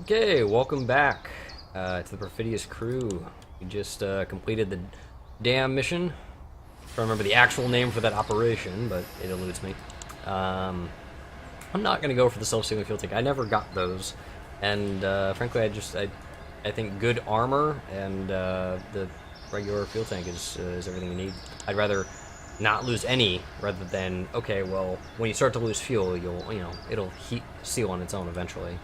Okay, welcome back to the Perfidious crew. We just completed the dam mission. I don't remember the actual name for that operation, but it eludes me. I'm not going to go for the self-sealing fuel tank. I never got those, and frankly, I think good armor and the regular fuel tank is everything you need. I'd rather not lose any rather than, okay, well, when you start to lose fuel, it'll heat seal on its own eventually.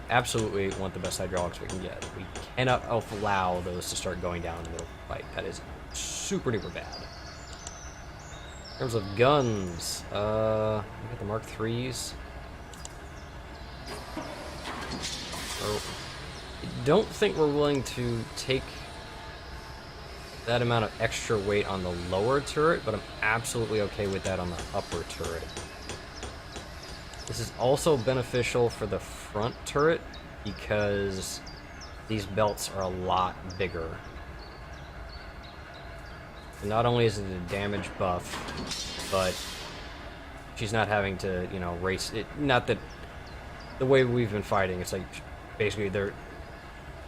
Absolutely want the best hydraulics we can get. We cannot allow those to start going down in the middle of the fight. That is super duper bad. In terms of guns, we got the Mark IIIs. I don't think we're willing to take that amount of extra weight on the lower turret, but I'm absolutely okay with that on the upper turret. This is also beneficial for the front turret because these belts are a lot bigger. So not only is it a damage buff, but she's not having to, race it. Not that the way we've been fighting, it's like basically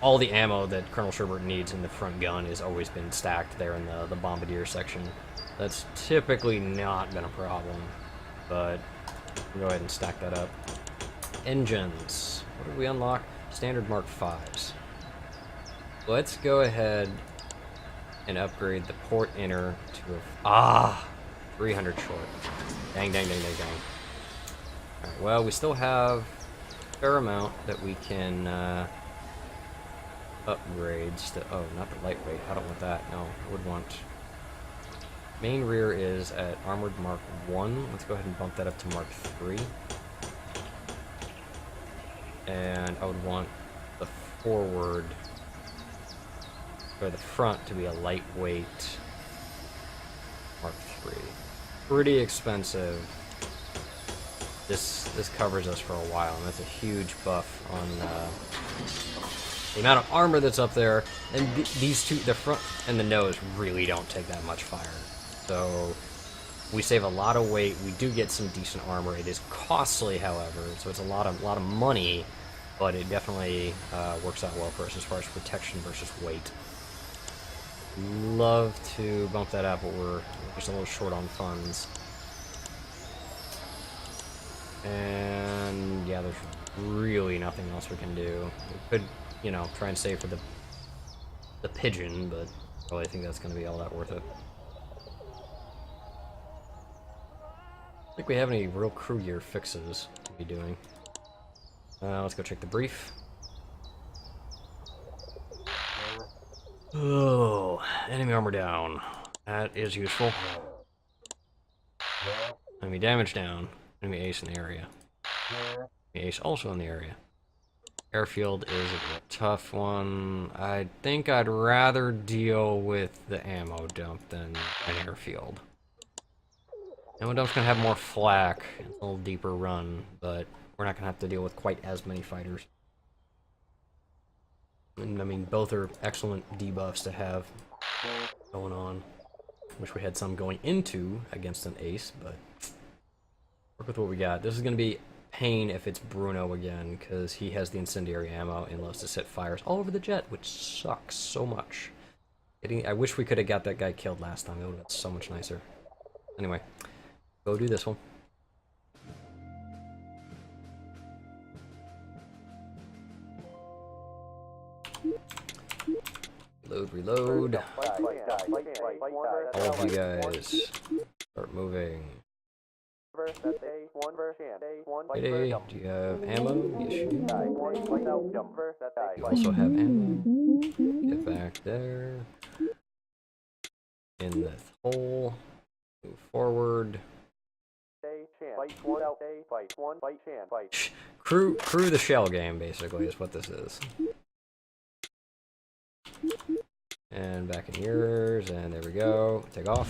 all the ammo that Colonel Sherbert needs in the front gun has always been stacked there in the bombardier section. That's typically not been a problem, but go ahead and stack that up. Engines. What did we unlock? Standard Mark Vs. Let's go ahead and upgrade the port inner to a 300 short. Dang. Alright, well, we still have a fair amount that we can upgrade. Oh, not the lightweight. I don't want that. No, I would want... Main rear is at Armored Mark 1. Let's go ahead and bump that up to Mark 3. And I would want the forward, or the front, to be a lightweight Mark 3. Pretty expensive. This covers us for a while, and that's a huge buff on the amount of armor that's up there. And these two, the front and the nose, really don't take that much fire. So we save a lot of weight. We do get some decent armor. It is costly, however, so it's a lot of money, but it definitely works out well for us as far as protection versus weight. Love to bump that up, but we're just a little short on funds. And yeah, there's really nothing else we can do. We could, try and save for the pigeon, but I really think that's going to be all that worth it. I think we have any real crew gear fixes to be doing. Let's go check the brief. Oh, enemy armor down. That is useful. Enemy damage down. Enemy ace in the area. Enemy ace also in the area. Airfield is a tough one. I think I'd rather deal with the ammo dump than an airfield. Ammo dump's gonna have more flak, a little deeper run, but we're not gonna have to deal with quite as many fighters. And I mean, both are excellent debuffs to have going on. Wish we had some going into against an ace, but work with what we got. This is gonna be pain if it's Bruno again, because he has the incendiary ammo and loves to set fires all over the jet, which sucks so much. I wish we could have got that guy killed last time. It would have been so much nicer. Anyway. Go do this one. Reload. All of you guys start moving. Hey, do you have ammo? Yes, you do. You also have ammo. Get back there. In the hole. Move forward. Crew the shell game, basically, is what this is. And back in yours, and there we go. Take off.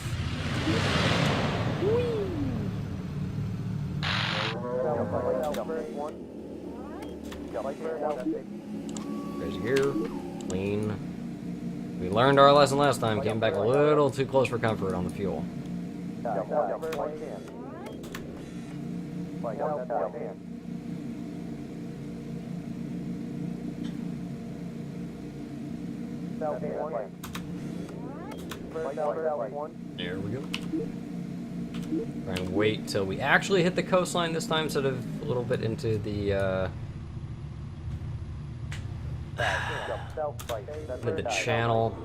There's gear. Clean. We learned our lesson last time, came back a little too close for comfort on the fuel. There we go. Try and wait till we actually hit the coastline this time, instead of a little bit into the channel.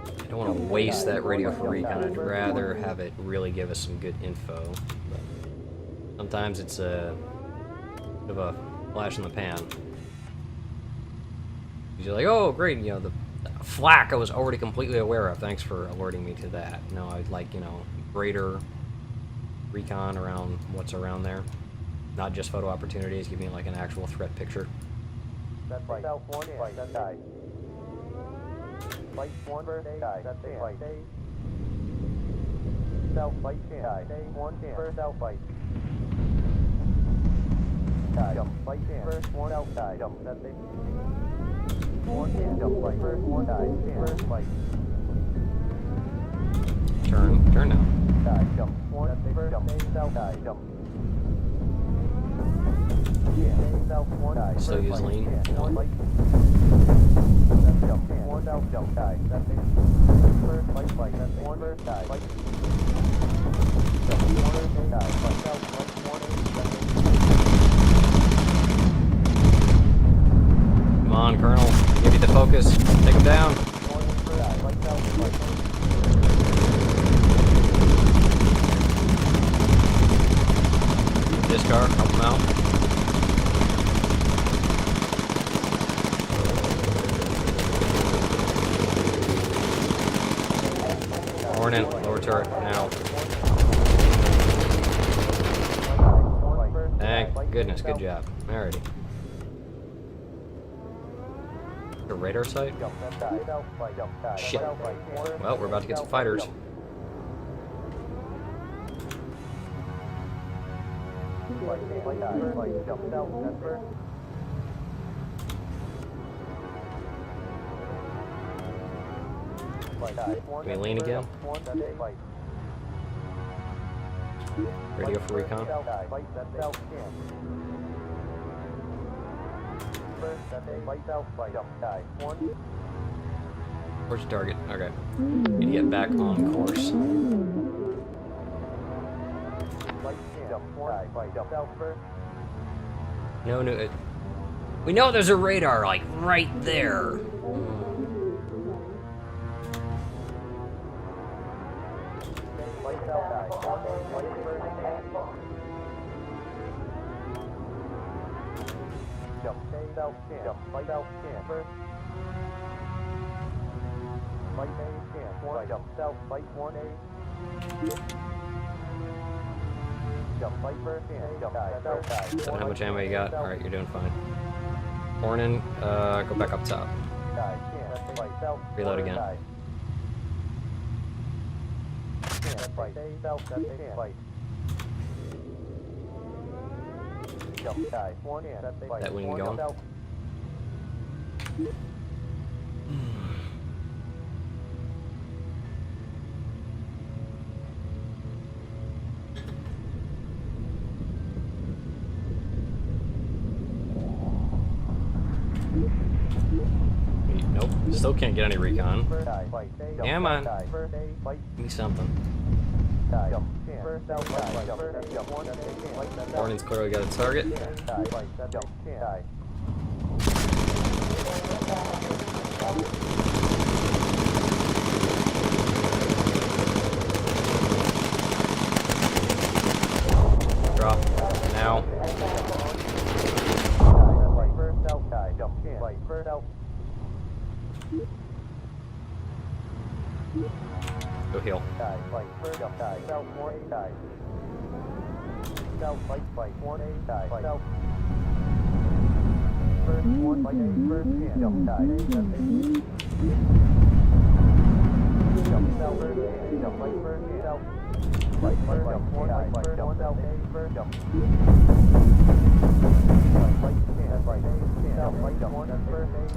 I don't want to waste that radio for recon. I'd rather have it really give us some good info. But sometimes it's a bit of a flash in the pan. You're like, oh great, you know, the flak I was already completely aware of. Thanks for alerting me to that. No, I'd like, you know, greater recon around what's around there. Not just photo opportunities, give me like an actual threat picture. That's right. South 1, right, that's right. Light 1, that's right. South light 10, 1, 10, first south light. Jump, light 10, first 1 outside, jump, that's it. 1, 10, jump, light, first 1, 10, first light. Turn now. Jump, 1, that's it, first, jump, south, jump. Yeah, south 1, Still use lean. One light. Jump, 1 south, jump, that's it. First light, that's it. 1 first, light. Jump, 1 first, light, south, light, 1, 8, Come on, Colonel. Give you the focus. Take him down. This car, help him out. Horn in, lower turret, now. Thank goodness, good job. Alrighty. The radar site? Shit. Well, we're about to get some fighters. Can we lean again? Radio for recon. Where's your target? Okay. Need to get back on course. No, we know there's a radar, like, right there. So how much ammo you got? Alright, you're doing fine. Horn in, go back up top. Reload again. That wing going? Nope, still can't get any recon. Come on, give me something. Hornet's clearly got a target. Drop now. Go heal.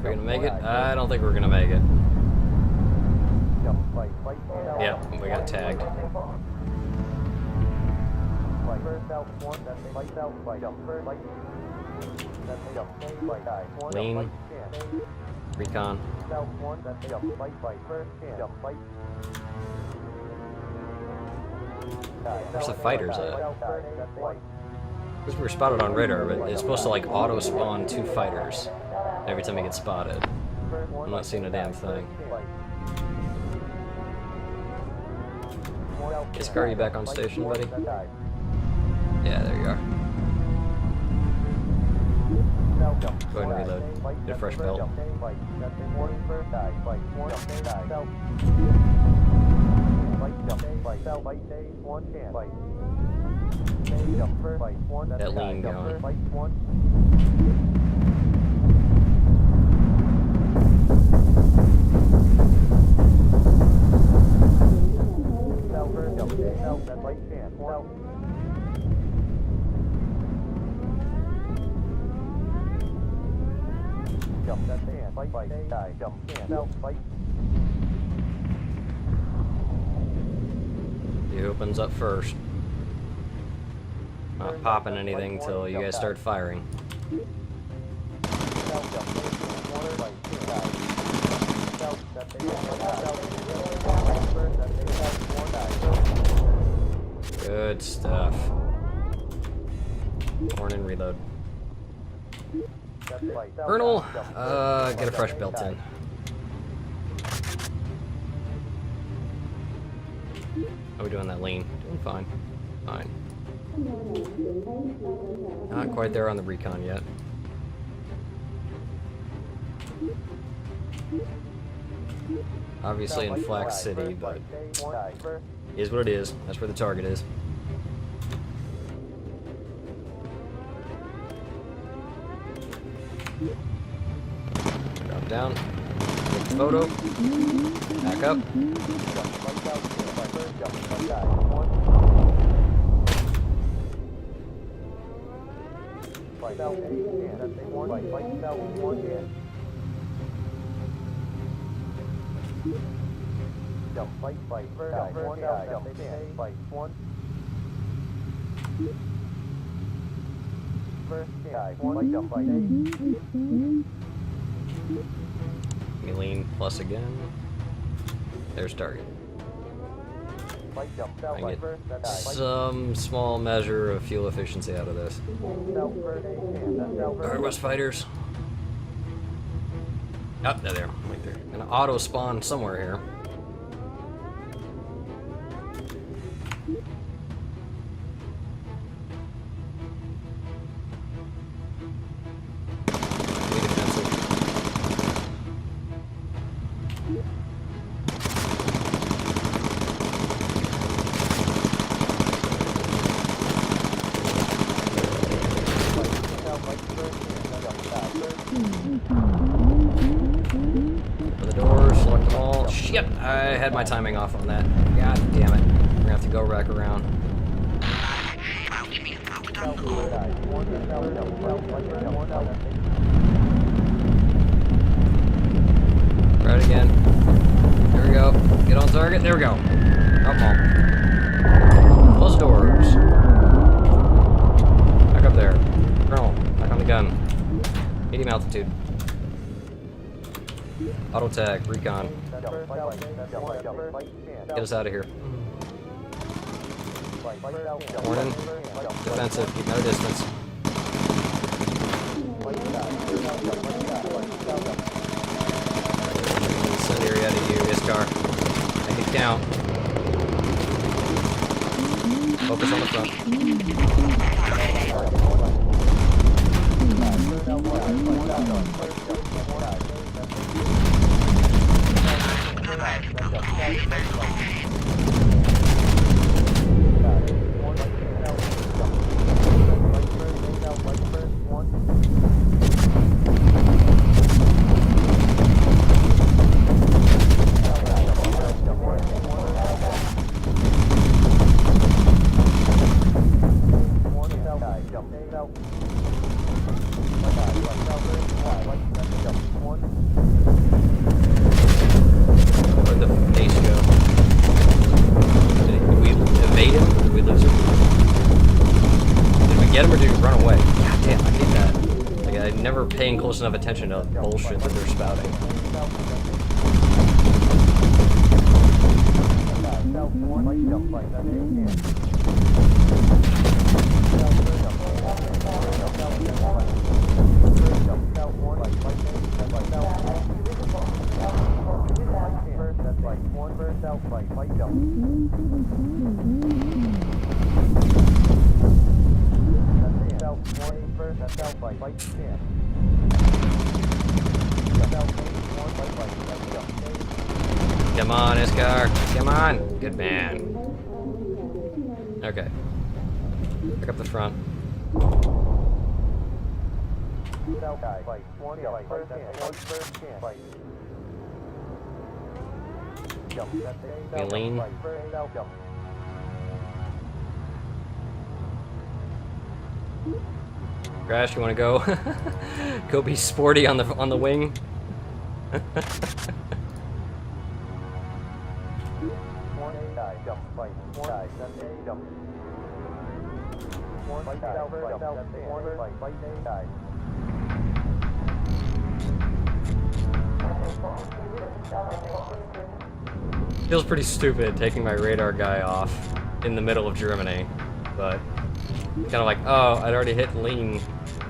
We're gonna make it? I don't think we're gonna make it. Yep, we got tagged. Lean. Recon. Where's the fighters at? Because we were spotted on radar, but it's supposed to like auto spawn 2 fighters every time we get spotted. I'm not seeing a damn thing. Iskar, are you back on station, buddy? Yeah, there you are. Go ahead and reload. Get a fresh belt. That lean going. He opens up first. Not popping anything till you guys start firing. Good stuff. Horn and reload. Colonel, get a fresh belt in. How are we doing that lean? Doing fine. Fine. Not quite there on the recon yet. Obviously in Flax City, but it is what it is. That's where the target is. Drop down. Take the photo. Back up. Lean plus again. There's target. I can get some small measure of fuel efficiency out of this. Alright, West Fighters. Oh, there. Right there. Gonna auto spawn somewhere here. For the doors, select them all. Shit, I had my timing off on that. God damn it. We're gonna have to go rack around. Try it again. There we go. Get on target. There we go. Drop them all. Close the doors. Back up there. Colonel, back on the gun. Medium altitude. Auto tag, recon. Get us out of here. Warning. Defensive, keep at a distance. Incendiary out of you, Iskar. Make it count. Focus on the front. close enough attention to the bullshit that they're spouting. Come on, Iskar. Come on. Good man. Okay. Pick up the front. You lean. Crash, you wanna go? Go be sporty on the wing. Feels pretty stupid taking my radar guy off in the middle of Germany, but kind of like, oh, I'd already hit lean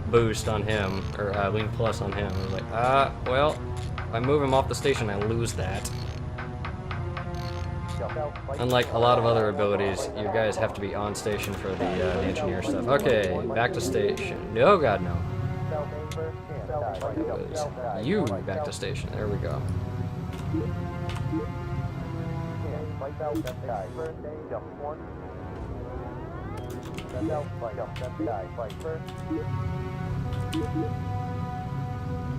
boost on him, or lean plus on him. I was like, well, if I move him off the station, I lose that. Unlike a lot of other abilities, you guys have to be on station for the engineer stuff. Okay, back to station. No, God, no. It was you back to station. There we go.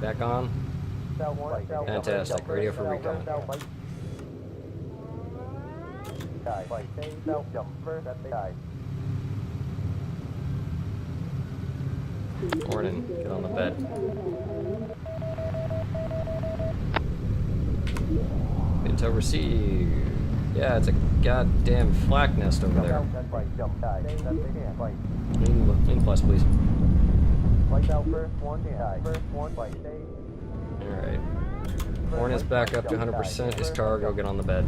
Back on. Fantastic. Radio for recon. Morning. Get on the bed. Intel receive. Yeah, it's a goddamn flak nest over there. Lean plus, please. Alright. Horn is back up to 100%. His cargo, get on the bed.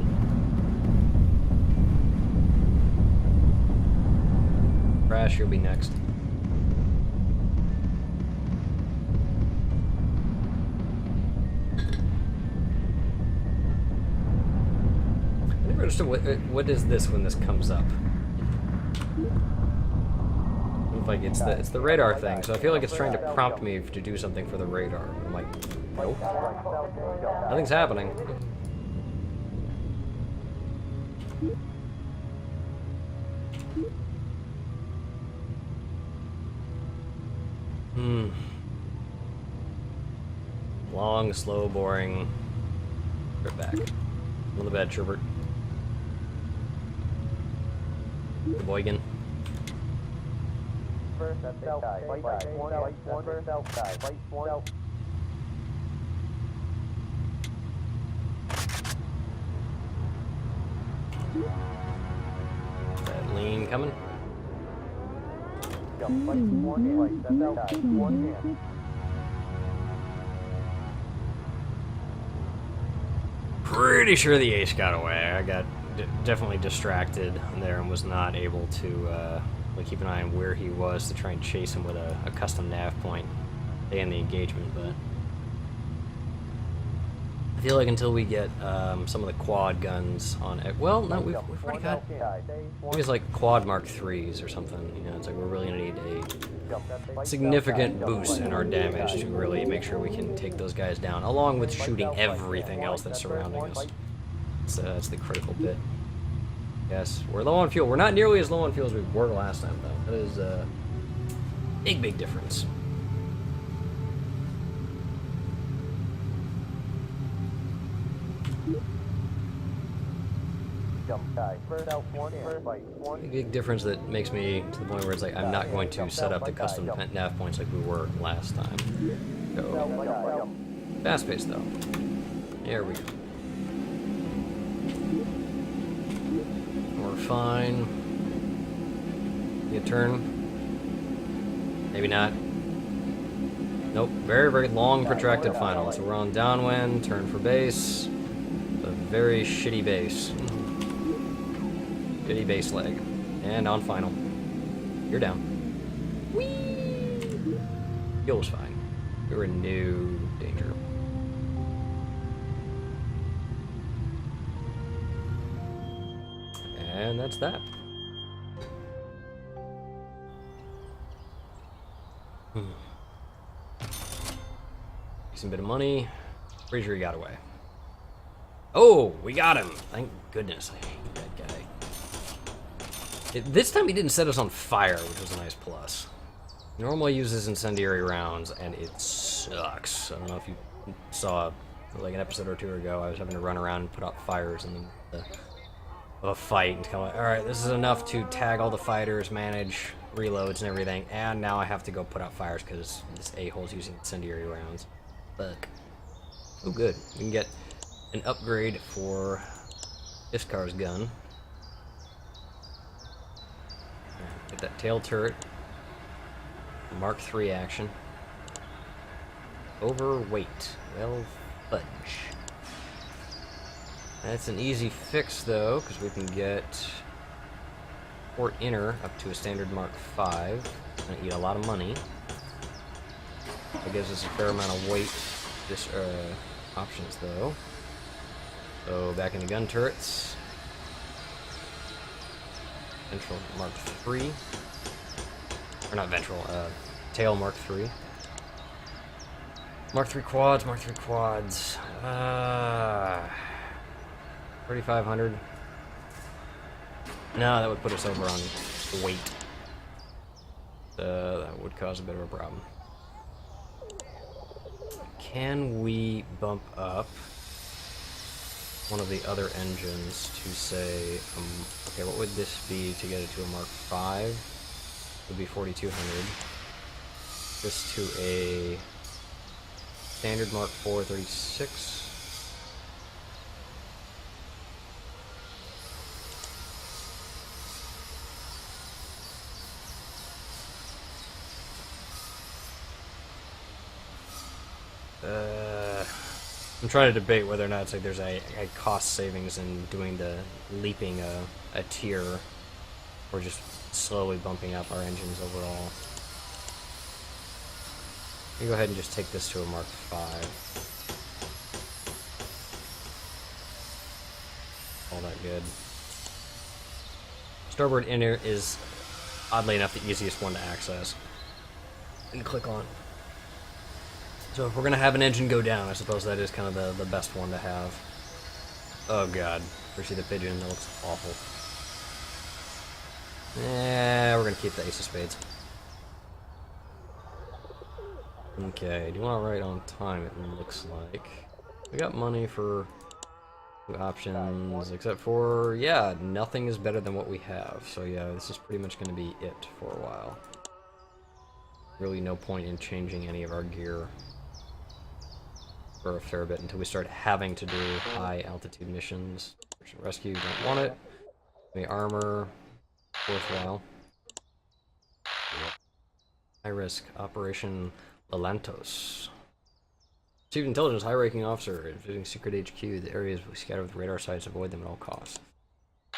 Crash, you'll be next. I never understood what is this when this comes up. Like it's the radar thing, so I feel like it's trying to prompt me to do something for the radar. I'm like, nope, nothing's happening. Long, slow, boring. Right back. On the bed, Sherbert. The Boygan. That lean coming. Pretty sure the ace got away. I got definitely distracted there and was not able to keep an eye on where he was to try and chase him with a custom nav point to end the engagement, but I feel like until we get some of the quad guns on it, well, no, we've already got, maybe it's like quad Mark 3s or something, you know, it's like we're really going to need a significant boost in our damage to really make sure we can take those guys down, along with shooting everything else that's surrounding us. So that's the critical bit. Yes, we're low on fuel. We're not nearly as low on fuel as we were last time, though. That is a big difference. A big difference that makes me to the point where it's like I'm not going to set up the custom nav points like we were last time. Go. Fast pace, though. There we go. We're fine. You turn. Maybe not. Nope, very, very long, protracted final. So we're on downwind, turn for base. A very shitty base. Shitty base leg. And on final. You're down. Whee! Fuel's fine. You're in no danger. And that's that. Decent bit of money. Pretty sure he got away. Oh, we got him! Thank goodness. I hate that guy. This time he didn't set us on fire, which was a nice plus. He normally uses incendiary rounds, and it sucks. I don't know if you saw, like an episode or two ago, I was having to run around and put out fires in the a fight, and kind of like, alright, this is enough to tag all the fighters, manage reloads and everything, and now I have to go put out fires because this a-hole's using incendiary rounds. Fuck. Oh good, we can get an upgrade for Iskar's gun. Get that tail turret. Mark III action. Overweight. Well, fudge. That's an easy fix, though, because we can get port inner up to a standard Mark V. Gonna eat a lot of money. That gives us a fair amount of weight options, though. So back into gun turrets. Ventral Mark III. Or not ventral, tail Mark III. Mark III quads, Mark III quads. 3,500. No, that would put us over on weight. That would cause a bit of a problem. Can we bump up one of the other engines to say, okay, what would this be to get it to a Mark V? It would be 4,200. This to a standard Mark IV 36. I'm trying to debate whether or not it's like there's a cost savings in doing the leaping a tier, or just slowly bumping up our engines overall. You go ahead and just take this to a Mark V. All that good. Starboard inner is, oddly enough, the easiest one to access and click on. So if we're gonna have an engine go down, I suppose that is kind of the best one to have. Oh god, we see the pigeon, that looks awful. We're gonna keep the ace of spades. Okay, do you want to write on time, it looks like. We got money for options, except for, yeah, nothing is better than what we have. So yeah, this is pretty much gonna be it for a while. Really no point in changing any of our gear for a fair bit until we start having to do high altitude missions. Search and rescue, don't want it. Maybe armor, worthwhile. High risk, Operation Lelantos. Chief Intelligence, high-ranking officer, visiting secret HQ. The areas we scatter with radar sites, avoid them at all costs.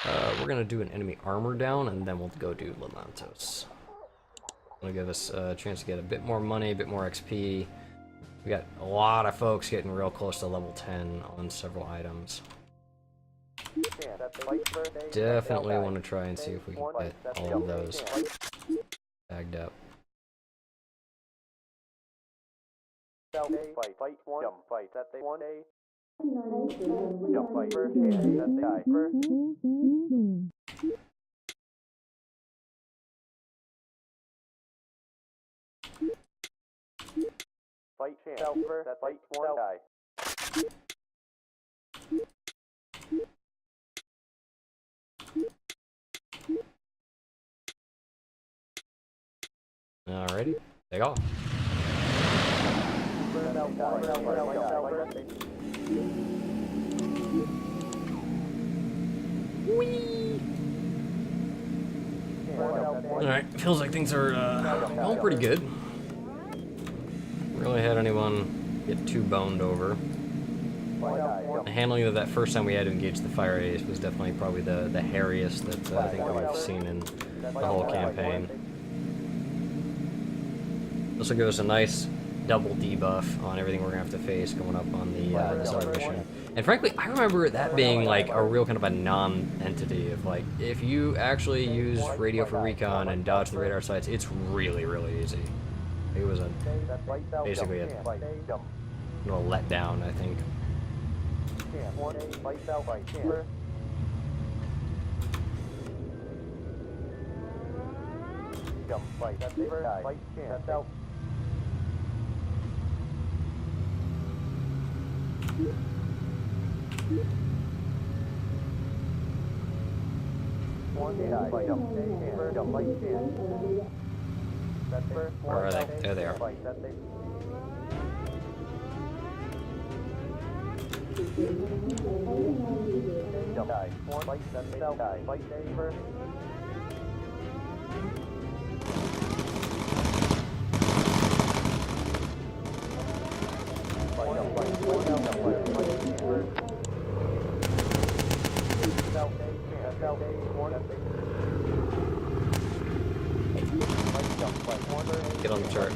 We're gonna do an enemy armor down, and then we'll go do Lelantos. It'll give us a chance to get a bit more money, a bit more XP. We got a lot of folks getting real close to level 10 on several items. Definitely want to try and see if we can get all of those bagged up. Fight one, jump fight that they 1A. Jump fight first hand that they Kaifer. Fight chance Kaifer that fight one die. Alrighty, take off. Alright, feels like things are going pretty good. We're really had anyone get too boned over. The handling of that first time we had to engage the fire ace was definitely probably the hairiest that I think we've seen in the whole campaign. This will give us a nice double debuff on everything we're gonna have to face going up on the this other mission. And frankly, I remember that being like a real kind of a non-entity of like, if you actually use radio for recon and dodge the radar sites, it's really, really easy. It was basically a letdown, I think. Where are they? There they are. Get on the chart.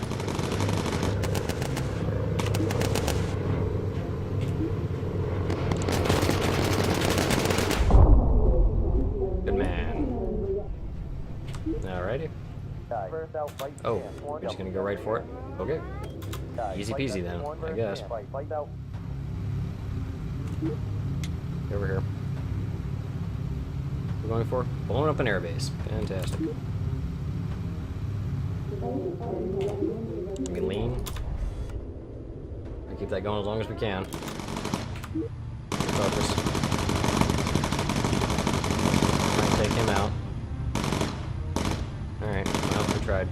Good man. Alrighty. Oh, we're just gonna go right for it. Okay. Easy peasy then, I guess. Over here. We're going for blowing up an airbase. Fantastic. We can lean. We'll keep that going as long as we can. Focus. Might take him out. Alright, well, we tried.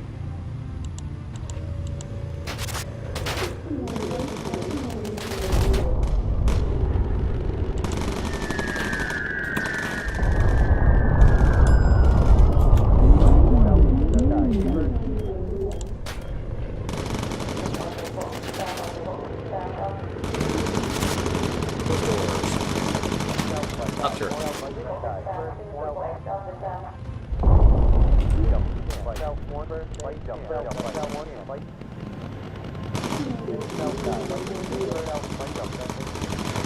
Up turret.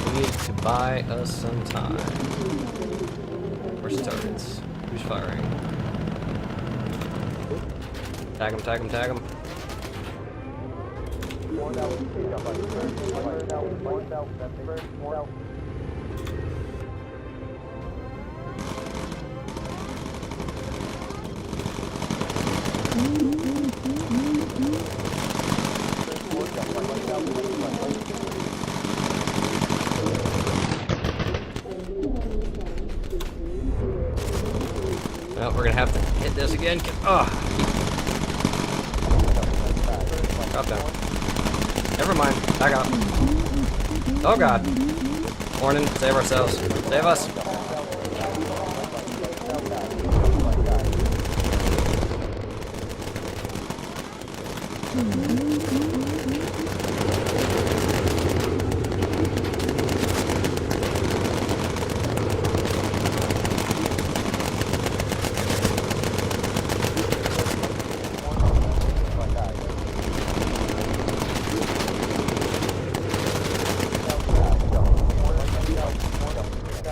We need to buy us some time. Where's the targets? Who's firing? Tag him, tag him, tag him. Well, we're gonna have to hit this again. Oh. Drop down. Never mind. Back up. Oh god. Morning. Save ourselves. Save us.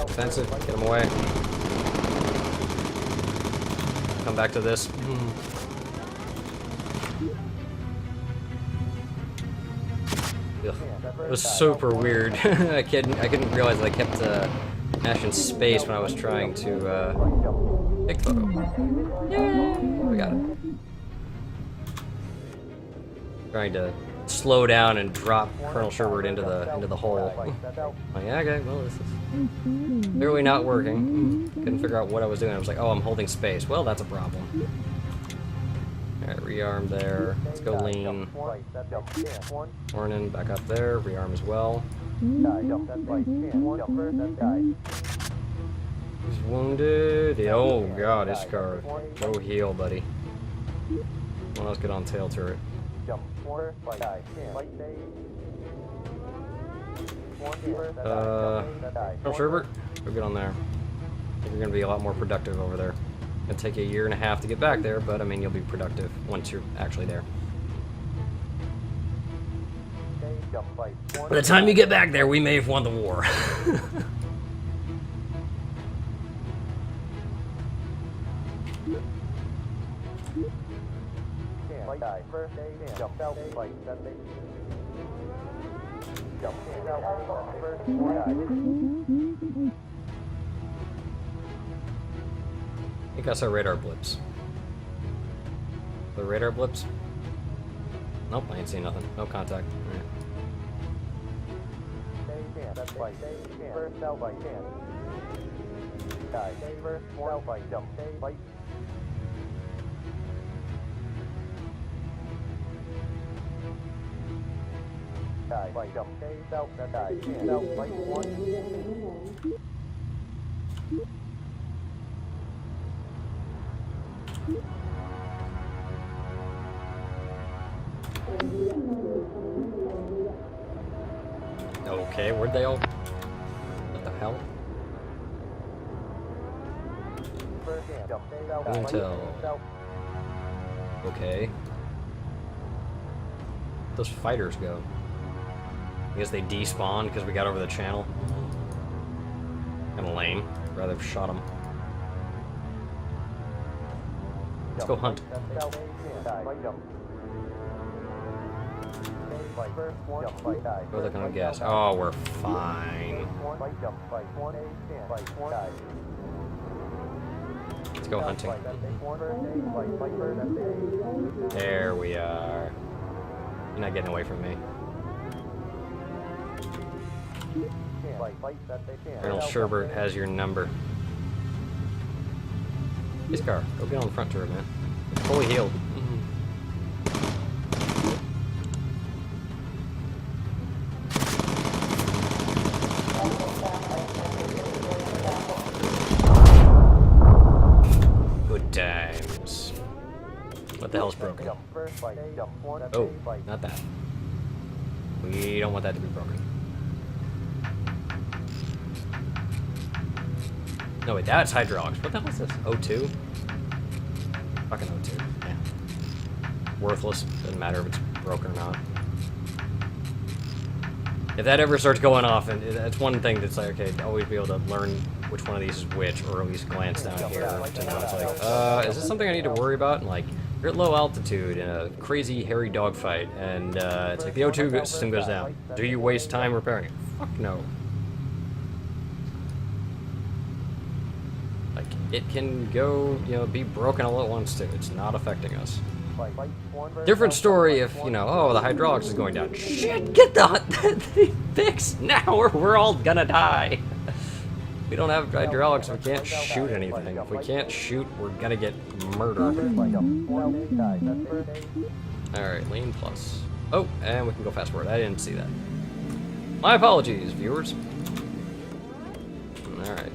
Defensive, get him away. Come back to this. Ugh. It was super weird. I couldn't realize that I kept mashing space when I was trying to take photo. Yay! We got it. Trying to slow down and drop Colonel Sherwood into the hole. Like, yeah, okay, well this is clearly not working. Couldn't figure out what I was doing. I was like, oh, I'm holding space. Well, that's a problem. Alright, rearm there. Let's go lean. Morning, back up there. Rearm as well. He's wounded. Oh god, he's scarred. Go heal, buddy. Someone else get on tail turret. Colonel Sherbert, go get on there. I think you're gonna be a lot more productive over there. It'll take you a year and a half to get back there, but I mean, you'll be productive once you're actually there. By the time you get back there, we may have won the war. I think I saw radar blips. The radar blips? Nope, I ain't seen nothing. No contact. Okay, where'd they all... What the hell? Intel. Okay. Where'd those fighters go? I guess they despawned because we got over the channel. Kinda lame. Rather have shot them. Let's go hunt. What are they gonna guess? Oh, we're fine. Let's go hunting. There we are. You're not getting away from me. Colonel Sherbert has your number. This car, go get on the front turret, man. It's fully healed. Good times. What the hell's broken? Oh, not that. We don't want that to be broken. No, wait, that's hydraulics. What the hell is this? O2? Fucking O2. Yeah. Worthless. Doesn't matter if it's broken or not. If that ever starts going off, and that's one thing that's like, okay, always be able to learn which one of these is which, or at least glance down here to know it's like, is this something I need to worry about? And like, you're at low altitude in a crazy hairy dogfight, and it's like the O2 system goes down. Do you waste time repairing it? Fuck no. It can go, you know, be broken all at once too. It's not affecting us. Different story if, you know, oh, the hydraulics is going down. Shit, get the thing fixed now or we're all gonna die. We don't have hydraulics, we can't shoot anything. If we can't shoot, we're gonna get murdered. Alright, lane plus. Oh, and we can go fast forward. I didn't see that. My apologies, viewers. Alright.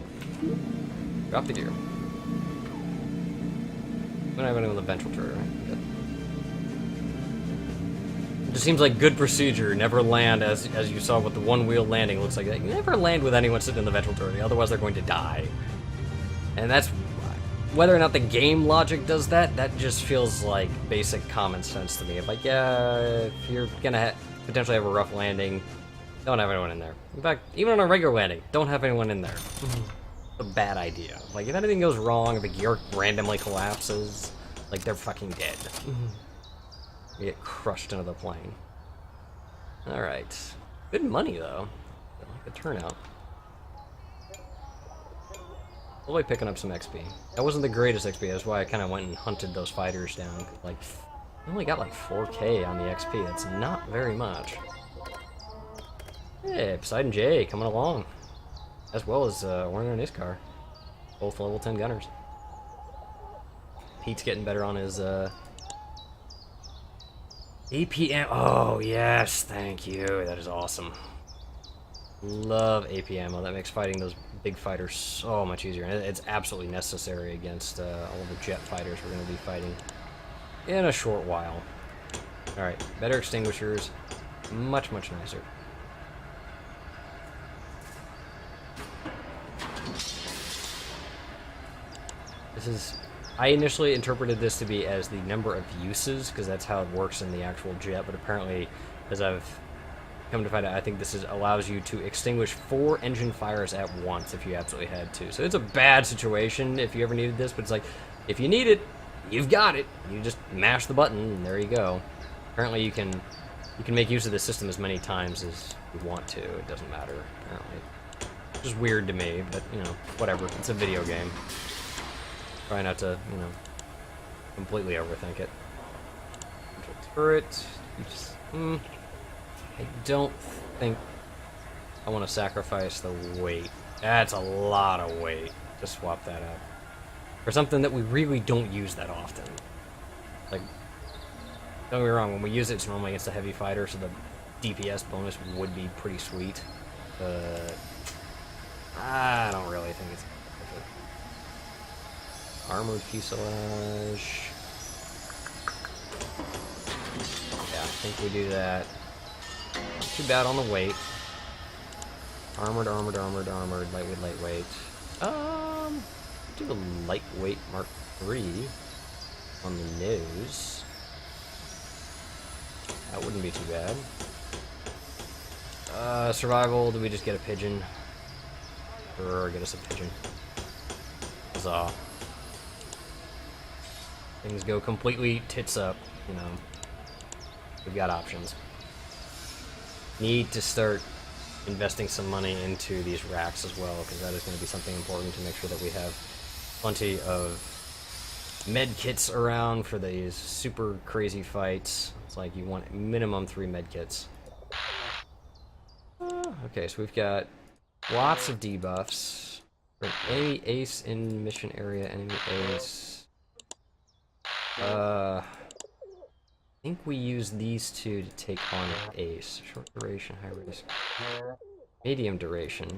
Drop the gear. We don't have anyone on the ventral turret, right? Good. It just seems like good procedure. Never land, as you saw with the one-wheel landing, looks like that. You never land with anyone sitting in the ventral turret, otherwise they're going to die. And that's... Whether or not the game logic does that, that just feels like basic common sense to me. Like, yeah, if you're gonna potentially have a rough landing, don't have anyone in there. In fact, even on a regular landing, don't have anyone in there. A bad idea. Like, if anything goes wrong, if the gear randomly collapses, like, they're fucking dead. You get crushed into the plane. Alright. Good money, though. I like the turnout. Probably picking up some XP. That wasn't the greatest XP, that's why I kind of went and hunted those fighters down. Like, I only got like 4K on the XP, that's not very much. Hey, Poseidon J, coming along. As well as Warner and his car. Both level 10 gunners. Pete's getting better on his APM. Oh, yes, thank you. That is awesome. Love AP ammo. That makes fighting those big fighters so much easier. And it's absolutely necessary against all the jet fighters we're going to be fighting in a short while. Alright, better extinguishers. Much, much nicer. This is... I initially interpreted this to be as the number of uses, because that's how it works in the actual jet, but apparently, as I've come to find out, I think this allows you to extinguish 4 engine fires at once if you absolutely had to. So it's a bad situation if you ever needed this, but it's like, if you need it, you've got it. You just mash the button, and there you go. Apparently you can make use of the system as many times as you want to. It doesn't matter, apparently. Which is weird to me, but, you know, whatever. It's a video game. Try not to, you know, completely overthink it. Turret. You just, I don't think I want to sacrifice the weight. That's a lot of weight to swap that out. For something that we really don't use that often. Like, don't get me wrong, when we use it, it's normally against a heavy fighter, so the DPS bonus would be pretty sweet. But I don't really think it's worth it. Armored fuselage. Yeah, I think we do that. Not too bad on the weight. Armored, lightweight. Do the lightweight Mark III on the nose. That wouldn't be too bad. Survival, do we just get a pigeon? Or get us a pigeon? Huzzah. Things go completely tits up, you know. We've got options. Need to start investing some money into these racks as well, because that is going to be something important to make sure that we have plenty of med kits around for these super crazy fights. It's like you want minimum 3 med kits. Okay, so we've got lots of debuffs. For enemy ace in mission area, enemy ace. I think we use these 2 to take on an ace. Short duration, high risk. Medium duration.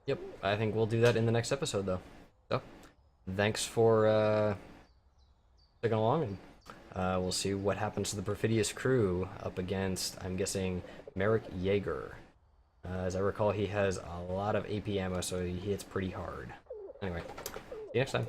Yep, I think we'll do that in the next episode, though. So, thanks for sticking along, and we'll see what happens to the Perfidious crew up against, I'm guessing, Merrick Yeager. As I recall, he has a lot of AP ammo, so he hits pretty hard. Anyway, see you next time.